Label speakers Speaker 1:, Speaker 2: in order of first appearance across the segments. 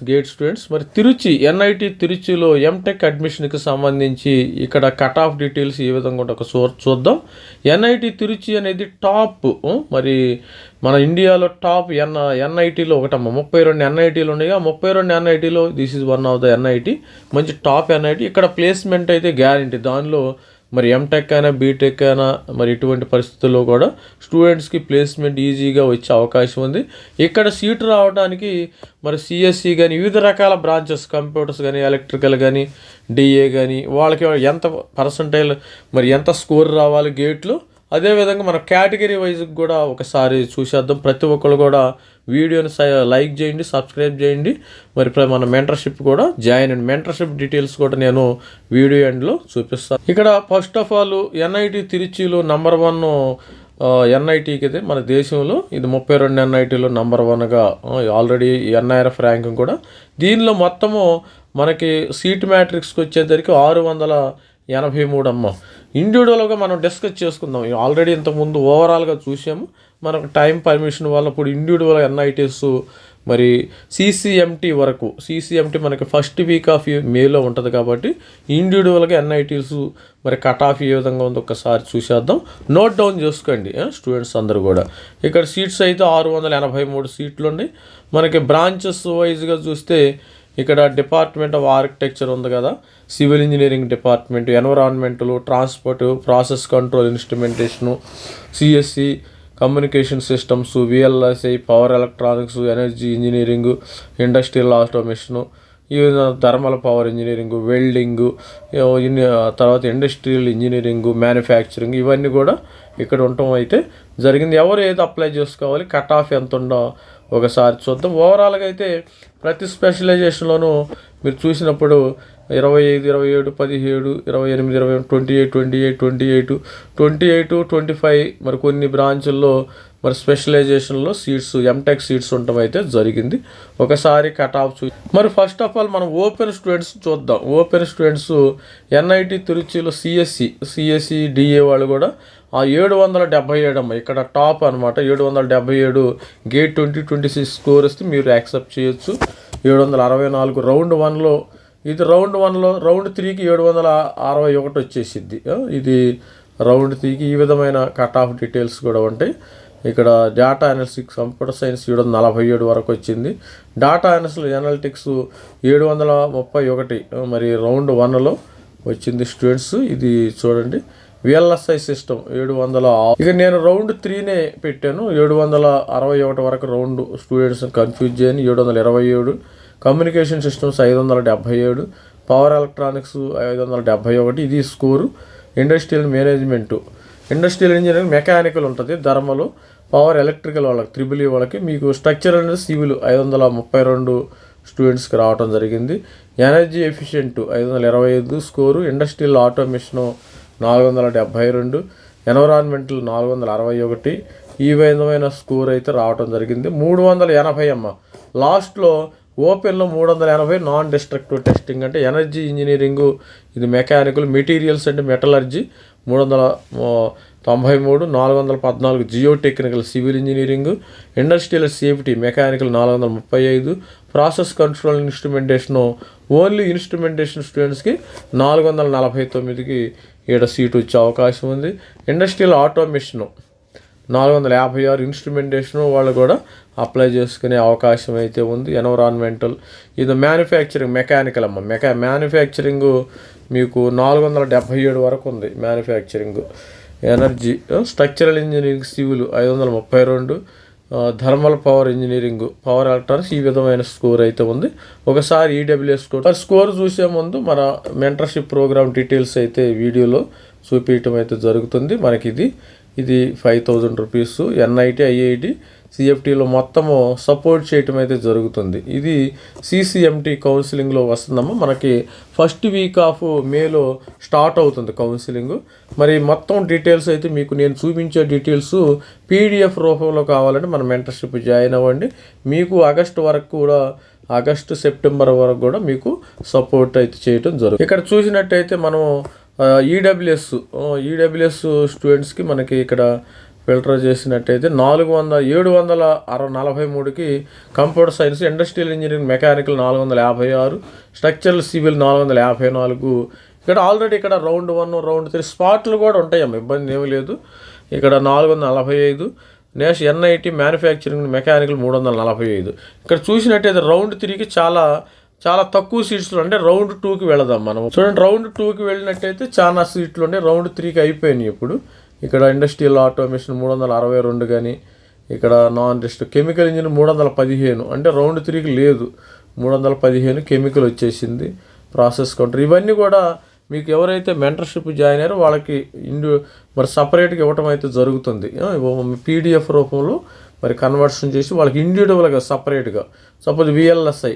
Speaker 1: Gate students మరి Trichy NIT తిరుచిలో MTech అడ్మిషన్కి సంబంధించి ఇక్కడ కట్ ఆఫ్ డీటెయిల్స్ ఏ విధంగా ఉంటే ఒక చూద్దాం. ఎన్ఐటి తిరుచి అనేది టాప్, మరి మన ఇండియాలో టాప్ ఎన్ఐటీలో ఒకటమ్మ. 32 ఎన్ఐటీలు ఉన్నాయి. 32 ఎన్ఐటీలో this is one of the NIT, మంచి టాప్ ఎన్ఐటి. ఇక్కడ ప్లేస్మెంట్ అయితే గ్యారంటీ. దానిలో మరి ఎంటెక్ అయినా బీటెక్ అయినా మరి ఇటువంటి పరిస్థితుల్లో కూడా స్టూడెంట్స్కి ప్లేస్మెంట్ ఈజీగా వచ్చే అవకాశం ఉంది. ఇక్కడ సీటు రావడానికి మరి సిఎస్సి కానీ వివిధ రకాల బ్రాంచెస్, కంప్యూటర్స్ కానీ ఎలక్ట్రికల్ కానీ డిఏ కానీ వాళ్ళకి ఎంత పర్సంటైల్ మరి ఎంత స్కోర్ రావాలి గేట్లు, అదేవిధంగా మన కేటగిరీ వైజ్కి కూడా ఒకసారి చూసేద్దాం. ప్రతి ఒక్కరు కూడా వీడియోని లైక్ చేయండి, సబ్స్క్రైబ్ చేయండి. మరి మన మెంటర్షిప్ కూడా జాయిన్ అండి. మెంటర్షిప్ డీటెయిల్స్ కూడా నేను వీడియో ఎండ్లో చూపిస్తాను. ఇక్కడ ఫస్ట్ ఆఫ్ ఆల్ ఎన్ఐటి తిరుచిలో నంబర్ 1 ఎన్ఐటీకి అయితే మన దేశంలో ఇది 32 ఎన్ఐటీలో నంబర్ 1గా ఆల్రెడీ ఎన్ఐఆర్ఎఫ్ ర్యాంకింగ్ కూడా. దీనిలో మొత్తము మనకి సీట్ మ్యాట్రిక్స్కి వచ్చేసరికి 683 అమ్మ. ఇండివిజువల్గా మనం డిస్కస్ చేసుకుందాం. ఆల్రెడీ ఇంతకుముందు ఓవరాల్గా చూసాము. మనకు టైం పర్మిషన్ వల్ల ఇప్పుడు ఇండివిజువల్ ఎన్ఐటీస్ మరి సిసిఎంటీ వరకు, సిసిఎంటీ మనకి ఫస్ట్ వీక్ ఆఫ్ మేలో ఉంటుంది కాబట్టి ఇండివిజువల్గా ఎన్ఐటీస్ మరి కట్ ఆఫ్ ఏ విధంగా ఉందో ఒకసారి చూసేద్దాం. నోట్ డౌన్ చేసుకోండి స్టూడెంట్స్ అందరూ కూడా. ఇక్కడ సీట్స్ అయితే 683 సీట్లు ఉన్నాయి. మనకి బ్రాంచెస్ వైజ్గా చూస్తే ఇక్కడ డిపార్ట్మెంట్ ఆఫ్ ఆర్కిటెక్చర్ ఉంది కదా, civil engineering department, environmental, transport, process control instrumentation, CSC, communication systems, VLSI, power electronics, energy engineering, industrial automation, thermal power engineering, welding, తర్వాత ఇండస్ట్రియల్ ఇంజనీరింగు, మ్యానుఫ్యాక్చరింగ్, ఇవన్నీ కూడా ఇక్కడ ఉండటం అయితే జరిగింది. ఎవరు ఏది అప్లై చేసుకోవాలి, కట్ ఆఫ్ ఎంత ఉందో ఒకసారి చూద్దాం. ఓవరాల్గా అయితే ప్రతి స్పెషలైజేషన్లోనూ మీరు చూసినప్పుడు 25, 27, 17, 28, 28, 25 మరి కొన్ని బ్రాంచుల్లో మరి స్పెషలైజేషన్లో సీట్స్, ఎంటెక్ సీట్స్ ఉండటం అయితే జరిగింది. ఒకసారి కట్ ఆఫ్ మరి ఫస్ట్ ఆఫ్ ఆల్ మనం ఓపెన్ స్టూడెంట్స్ చూద్దాం. ఓపెన్ స్టూడెంట్స్ ఎన్ఐటి తిరుచిలో సిఎస్సి డిఏ వాళ్ళు కూడా 777 అమ్మ. ఇక్కడ టాప్ అనమాట. 777 గేట్ 2026 స్కోర్ వస్తే మీరు యాక్సెప్ట్ చేయొచ్చు. 764 రౌండ్ 1లో, ఇది రౌండ్ 1లో. రౌండ్ 3కి 761 వచ్చేసిద్ది. ఇది రౌండ్ 3కి ఈ విధమైన కట్ ఆఫ్ డీటెయిల్స్ కూడా ఉంటాయి. ఇక్కడ డేటా అనాలిటిక్స్, కంప్యూటర్ సైన్స్ 747 వరకు వచ్చింది. డేటా అనలిటిక్స్ 731 మరి రౌండ్ 1లో వచ్చింది స్టూడెంట్స్. ఇది చూడండి. VLSI system 700. ఇక నేను రౌండ్ 3నే పెట్టాను. 761 వరకు రౌండ్ స్టూడెంట్స్ని కన్ఫ్యూజ్ చేయని. 727 కమ్యూనికేషన్ సిస్టమ్స్ 577, పవర్ ఎలక్ట్రానిక్స్ 571, ఇది score. Industrial management, industrial engineering, mechanical ఉంటుంది. ధర్మలు, పవర్ ఎలక్ట్రికల్ వాళ్ళకి, త్రిబుల్ వాళ్ళకి. మీకు స్ట్రక్చర్ అనేది సివిల్ 532 స్టూడెంట్స్కి రావడం జరిగింది. Energy efficient 525 score. Industrial automation 472, environmental 461, ఈ విధమైన స్కోర్ అయితే రావడం జరిగింది. 380 అమ్మ. లాస్ట్లో ఓపెన్లో 380 నాన్ డిస్ట్రక్టివ్ టెస్టింగ్ అంటే ఎనర్జీ ఇంజనీరింగు, ఇది మెకానికల్, మెటీరియల్స్ అంటే metallurgy 393, 414 geo technical civil engineering, industrial safety mechanical 435, process control instrumentation only instrumentation స్టూడెంట్స్కి 449కి ఇక్కడ సీట్ వచ్చే అవకాశం ఉంది. ఇండస్ట్రియల్ ఆటోమేషను 456 ఇన్స్ట్రుమెంటేషను వాళ్ళు కూడా అప్లై చేసుకునే అవకాశం అయితే ఉంది. ఎన్విరాన్మెంటల్, ఇది మ్యానుఫ్యాక్చరింగ్ మెకానికల్ అమ్మ. మ్యానుఫ్యాక్చరింగ్ మీకు 477 వరకు ఉంది manufacturing. Energy, structural engineering civil 532, thermal power engineering, power electronics, ఈ విధమైన స్కోర్ అయితే ఉంది. ఒకసారి ఈడబ్ల్యూఎస్ స్కోర్ చూసే ముందు మన మెంటర్షిప్ ప్రోగ్రామ్ డీటెయిల్స్ అయితే వీడియోలో చూపించడం అయితే జరుగుతుంది. మనకి ఇది 5000 రూపీస్. ఎన్ఐటి, ఐఐటి, సిఎఫ్టీలో మొత్తము సపోర్ట్ చేయటం అయితే జరుగుతుంది. ఇది సిసిఎంటీ కౌన్సిలింగ్లో వస్తుందమ్మా. మనకి ఫస్ట్ వీక్ ఆఫ్ మేలో స్టార్ట్ అవుతుంది కౌన్సిలింగ్. మరి మొత్తం డీటెయిల్స్ అయితే మీకు నేను చూపించే డీటెయిల్స్ పీడిఎఫ్ రూపంలో కావాలంటే మన మెంటర్షిప్ జాయిన్ అవ్వండి. మీకు ఆగస్టు సెప్టెంబర్ వరకు కూడా మీకు సపోర్ట్ అయితే చేయటం జరుగుతుంది. ఇక్కడ చూసినట్టయితే మనం ఈడబ్ల్యూఎస్ స్టూడెంట్స్కి మనకి ఇక్కడ ఫిల్టర్ చేసినట్టయితే 743కి computer science, industrial engineering, mechanical 456, structural civil 454. ఇక్కడ ఆల్రెడీ ఇక్కడ రౌండ్ 1 రౌండ్ 3 స్పాట్లు కూడా ఉంటాయమ్మ, ఇబ్బంది ఏమీ లేదు. ఇక్కడ 445. Next NIT manufacturing mechanical 345. ఇక్కడ చూసినట్టయితే రౌండ్ 3కి చాలా చాలా తక్కువ సీట్స్లు, అంటే రౌండ్ 2కి వెళదాం మనం. చూడండి, రౌండ్ 2కి వెళ్ళినట్టయితే చాలా సీట్లు ఉండే, రౌండ్ 3కి అయిపోయినాయి ఇప్పుడు. ఇక్కడ ఇండస్ట్రియల్ ఆటోమేషన్ 362 కానీ, ఇక్కడ నాన్ రెస్ట్ కెమికల్ ఇంజనీర్ 315, అంటే రౌండ్ 3కి లేదు, 315 కెమికల్ వచ్చేసింది. ప్రాసెస్ కౌంటర్ ఇవన్నీ కూడా మీకు ఎవరైతే మెంటర్షిప్ జాయిన్ అయ్యారో వాళ్ళకి మరి సపరేట్గా ఇవ్వటం అయితే జరుగుతుంది. పీడిఎఫ్ రూపంలో మరి కన్వర్షన్ చేసి వాళ్ళకి ఇండివిజువల్గా సపరేట్గా. Suppose VLSI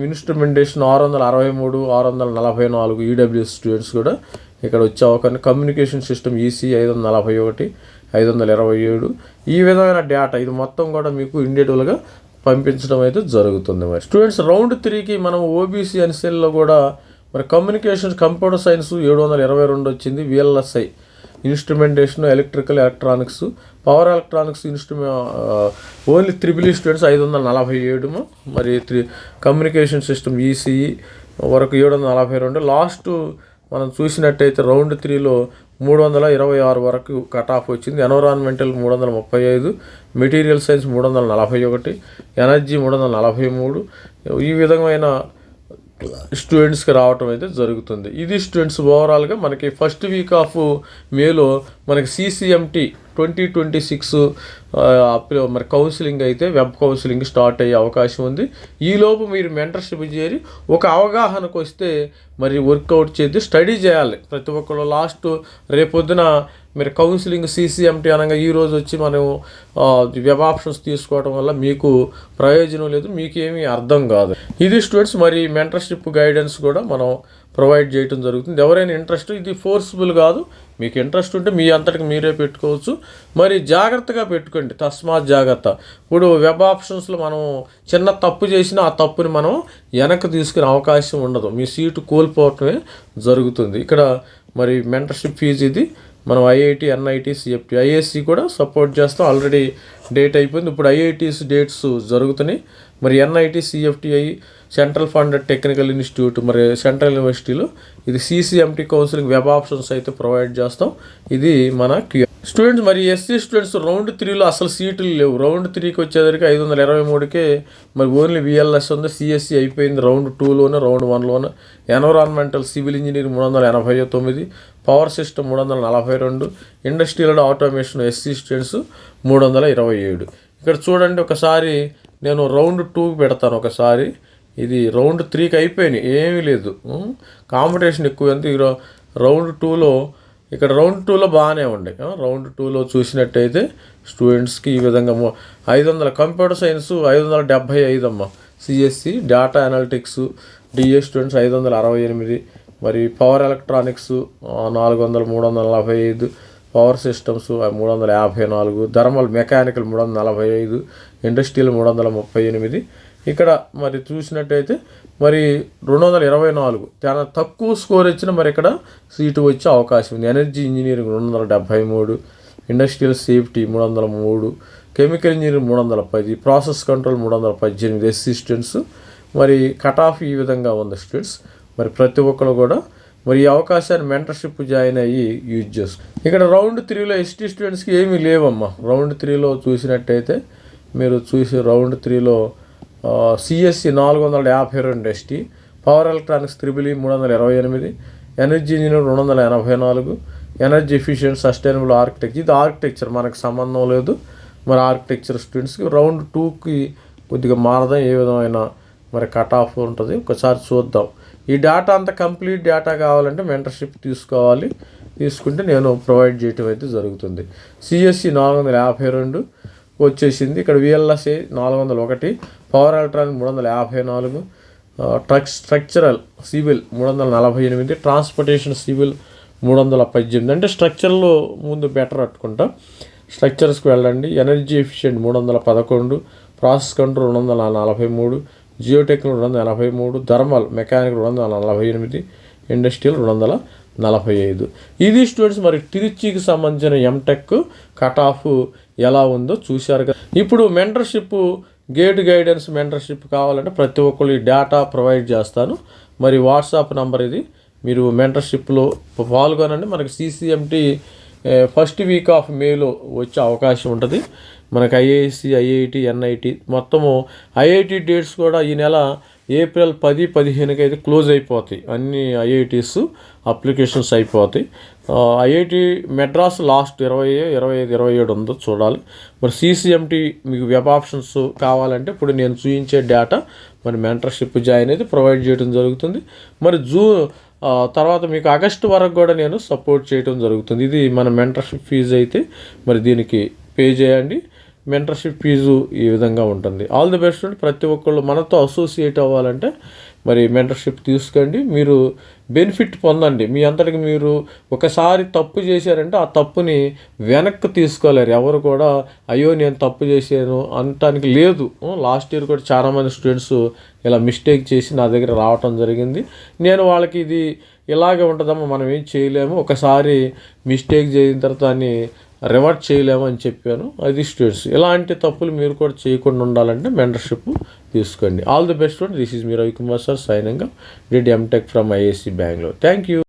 Speaker 1: instrumentation 663, 644 EWS students కూడా ఇక్కడ వచ్చే అవకాశం. Communication system EC 541, 527. ఈ విధమైన డేటా ఇది మొత్తం కూడా మీకు ఇండివిజువల్గా పంపించడం అయితే జరుగుతుంది. మరి స్టూడెంట్స్ రౌండ్ 3కి మనం ఓబీసీ ఎన్సెల్లో కూడా మరి కమ్యూనికేషన్ కంప్యూటర్ సైన్స్ 722 వచ్చింది. VLSI instrumentation, electrical, electronics, power electronics only triple students 547. మరి కమ్యూనికేషన్ సిస్టమ్ ఈసీఈ వరకు 742. లాస్ట్ మనం చూసినట్టయితే రౌండ్ 3లో 326 వరకు కట్ ఆఫ్ వచ్చింది. Environmental 335, material science 341, energy 343. ఈ విధమైన స్టూడెంట్స్కి రావటం అయితే జరుగుతుంది. ఇది స్టూడెంట్స్ ఓవరాల్గా మనకి ఫస్ట్ వీక్ ఆఫ్ మేలో మనకి CCMT 2026 మరి కౌన్సిలింగ్ అయితే వెబ్ కౌన్సిలింగ్ స్టార్ట్ అయ్యే అవకాశం ఉంది. ఈలోపు మీరు మెంటర్షిప్ చేరి ఒక అవగాహనకు వస్తే మరి వర్కౌట్ చేసి స్టడీ చేయాలి ప్రతి ఒక్కరు. లాస్ట్ రేపొద్దున మీరు కౌన్సిలింగ్ CCMT అనగా ఈరోజు వచ్చి మనం వెబ్ ఆప్షన్స్ తీసుకోవడం వల్ల మీకు ప్రయోజనం లేదు, మీకేమీ అర్థం కాదు. ఇది స్టూడెంట్స్ మరి మెంటర్షిప్ గైడెన్స్ కూడా మనం ప్రొవైడ్ చేయడం జరుగుతుంది. ఎవరైనా ఇంట్రెస్ట్, ఇది ఫోర్స్ఫుల్ కాదు, మీకు ఇంట్రెస్ట్ ఉంటే మీ అంతటికి మీరే పెట్టుకోవచ్చు. మరి జాగ్రత్తగా పెట్టుకోండి, తస్మాత్ జాగ్రత్త. ఇప్పుడు వెబ్ ఆప్షన్స్లో మనం చిన్న తప్పు చేసినా ఆ తప్పుని మనం వెనక్కి తీసుకునే అవకాశం ఉండదు, మీ సీటు కోల్పోవటమే జరుగుతుంది. ఇక్కడ మరి మెంటర్షిప్ ఫీజు ఇది మనం ఐఐటి, ఎన్ఐటి, సిఎఫ్టి, ఐఎస్సి కూడా సపోర్ట్ చేస్తాం. ఆల్రెడీ డేట్ అయిపోయింది, ఇప్పుడు ఐఐటీస్ డేట్స్ జరుగుతున్నాయి. మరి NIT, CFTI, central funded technical institute, మరి సెంట్రల్ యూనివర్సిటీలో ఇది CCMT కౌన్సిలింగ్ వెబ్ ఆప్షన్స్ అయితే ప్రొవైడ్ చేస్తాం. ఇది మన స్టూడెంట్స్. మరి ఎస్సీ స్టూడెంట్స్ రౌండ్ 3లో అసలు సీట్లు లేవు. రౌండ్ 3కి వచ్చేసరికి 523కే మరి ఓన్లీ విఎల్ఎస్ ఉంది. సిఎస్సి అయిపోయింది రౌండ్ 2లోనే, రౌండ్ 1లోనే. Environmental civil engineering 389, power system 342, industrial automation SC students 327. ఇక్కడ చూడండి, ఒకసారి నేను రౌండ్ 2కి పెడతాను. ఒకసారి ఇది రౌండ్ 3కి అయిపోయినాయి, ఏమీ లేదు, కాంపిటీషన్ ఎక్కువ. ఎంత రౌండ్ 2లో ఇక్కడ రౌండ్ 2లో బాగానే ఉండే. రౌండ్ 2లో చూసినట్టయితే స్టూడెంట్స్కి ఈ విధంగా 500 కంప్యూటర్ సైన్స్ 575 అమ్మ. CSC data analytics DA students 568. మరి power electronics 400, 345, power systems 354, thermal mechanical 345, industrial 338. ఇక్కడ మరి చూసినట్టయితే మరి 224 చాలా తక్కువ స్కోర్ ఇచ్చిన మరి ఇక్కడ సీటు వచ్చే అవకాశం ఉంది. Energy engineering 273, industrial safety 303, chemical engineering 310, process control 318 SC students. మరి కట్ ఆఫ్ ఈ విధంగా ఉంది స్టూడెంట్స్. మరి ప్రతి ఒక్కరు కూడా మరి ఈ అవకాశాన్ని మెంటర్షిప్ జాయిన్ అయ్యి యూజ్ చేసుకో. ఇక్కడ రౌండ్ 3లో ఎస్టీ స్టూడెంట్స్కి ఏమీ లేవమ్మా. రౌండ్ 3లో చూసినట్టయితే మీరు రౌండ్ 3లో CSE 452 ST, power electronics triple 328, energy engineer 284, energy efficient sustainable architecture. ఇది ఆర్కిటెక్చర్ మనకు సంబంధం లేదు. మరి ఆర్కిటెక్చర్ స్టూడెంట్స్కి రౌండ్ 2కి కొద్దిగా మారదాం, ఏ విధమైన మరి కట్ ఆఫ్ ఉంటుంది ఒకసారి చూద్దాం. ఈ డేటా అంతా కంప్లీట్ డేటా కావాలంటే మెంటర్షిప్ తీసుకోవాలి. తీసుకుంటే నేను ప్రొవైడ్ చేయటం అయితే జరుగుతుంది. సిఎస్సి 452 వచ్చేసింది. ఇక్కడ VLSI 401, power electronic 354, structural civil 348, transportation civil 318. అంటే స్ట్రక్చర్లో ముందు బెటర్ అట్టుకుంటా. స్ట్రక్చర్స్కి వెళ్ళండి. Energy efficient 311, process control 243, geotechnical 283, thermal mechanical 248, industrial 245. ఇది స్టూడెంట్స్ మరి తిరుచికి సంబంధించిన ఎంటెక్ కట్ ఆఫ్ ఎలా ఉందో చూశారు కదా. ఇప్పుడు మెంటర్షిప్ గేట్ గైడెన్స్ మెంటర్షిప్ కావాలంటే ప్రతి ఒక్కరు ఈ డేటా ప్రొవైడ్ చేస్తాను. మరి వాట్సాప్ నంబర్ ఇది, మీరు మెంటర్షిప్లో పాల్గొనండి. మనకి CCMT ఫస్ట్ వీక్ ఆఫ్ మేలో వచ్చే అవకాశం ఉంటుంది. మనకి IISc, IIT, NIT మొత్తము IIT డేట్స్ కూడా ఈ నెల ఏప్రిల్ 10, 15కి అయితే క్లోజ్ అయిపోతాయి. అన్ని IITs అప్లికేషన్స్ అయిపోతాయి. IIT మెడ్రాస్ లాస్ట్ 20, 25, 27 ఉందో చూడాలి. మరి CCMT మీకు వెబ్ ఆప్షన్స్ కావాలంటే ఇప్పుడు నేను చూపించే డేటా మరి మెంటర్షిప్ జాయిన్ అయితే ప్రొవైడ్ చేయడం జరుగుతుంది. మరి తర్వాత మీకు ఆగస్టు వరకు కూడా నేను సపోర్ట్ చేయడం జరుగుతుంది. ఇది మన మెంటర్షిప్ ఫీజు అయితే మరి దీనికి పే చేయండి. మెంటర్షిప్ ఫీజు ఈ విధంగా ఉంటుంది. All the best. ప్రతి ఒక్కళ్ళు మనతో అసోసియేట్ అవ్వాలంటే మరి మెంటర్షిప్ తీసుకోండి, మీరు బెనిఫిట్ పొందండి. మీ అంతటికి మీరు ఒకసారి తప్పు చేశారంటే ఆ తప్పుని వెనక్కి తీసుకోలేరు ఎవరు కూడా. అయ్యో నేను తప్పు చేశాను అనటానికి లేదు. లాస్ట్ ఇయర్ కూడా చాలామంది స్టూడెంట్స్ ఇలా మిస్టేక్ చేసి నా దగ్గర రావటం జరిగింది. నేను వాళ్ళకి ఇది ఇలాగే ఉంటుందమ్మా, మనం ఏం చేయలేము, ఒకసారి మిస్టేక్ చేసిన తర్వాత దాన్ని రివర్ట్ చేయలేము అని చెప్పాను. అది స్టూడెంట్స్ ఇలాంటి తప్పులు మీరు కూడా చేయకుండా ఉండాలంటే మెంటర్షిప్ తీసుకోండి. All the best. This is me Ravikumar sir signing off. Did MTech from IISc Bangalore. Thank you.